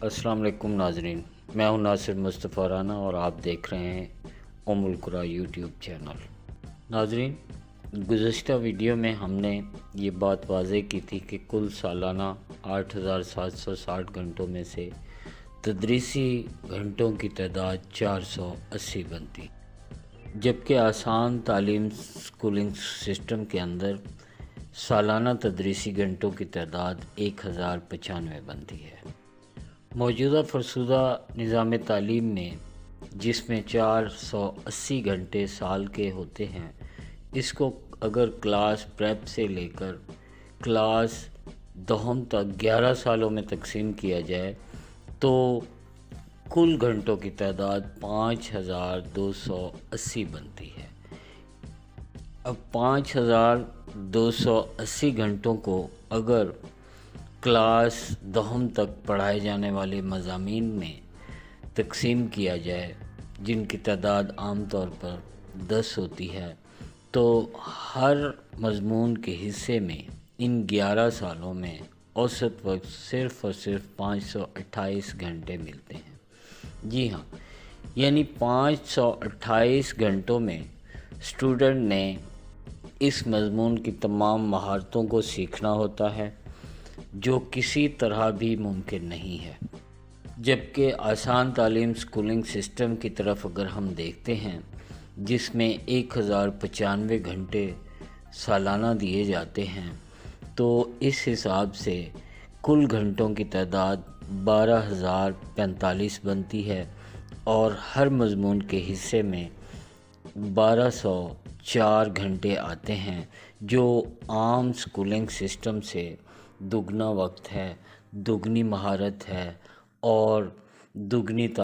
अस्सलाम वालेकुम नाजरीन, मैं हूं नासिर मुस्तफ़ा राना और आप देख रहे हैं उम्मुल कुरा यूट्यूब चैनल। नाजरीन, गुज़श्ता वीडियो में हमने ये बात वाज़े की थी कि कुल सालाना 8,760 घंटों में से तदरीसी घंटों की तादाद 480 बनती, जबकि आसान तालीम स्कूलिंग सिस्टम के अंदर सालाना तदरीसी घंटों की तादाद 1095 बनती है। मौजूदा फरसुदा निज़ाम तालीम में जिसमें 480 घंटे साल के होते हैं, इसको अगर क्लास प्रेप से लेकर क्लास दहम तक 11 सालों में तकसीम किया जाए तो कुल घंटों की तादाद 5,280 बनती है। अब 5,280 घंटों को अगर क्लास दहम तक पढ़ाए जाने वाले मज़ामीन में तकसीम किया जाए, जिनकी तादाद आम तौर पर 10 होती है, तो हर मज़मून के हिस्से में इन 11 सालों में औसत वक्त सिर्फ़ और सिर्फ 528 घंटे मिलते हैं। जी हाँ, यानी 528 घंटों में स्टूडेंट ने इस मज़मून की तमाम महारतों को सीखना होता है, जो किसी तरह भी मुमकिन नहीं है। जबकि आसान तालीम स्कूलिंग सिस्टम की तरफ अगर हम देखते हैं, जिसमें 1095 घंटे सालाना दिए जाते हैं, तो इस हिसाब से कुल घंटों की तादाद 12,045 बनती है और हर मज़मून के हिस्से में 1204 घंटे आते हैं, जो आम स्कूलिंग सिस्टम से दुगना वक्त है, दुगनी महारत है और दुगनी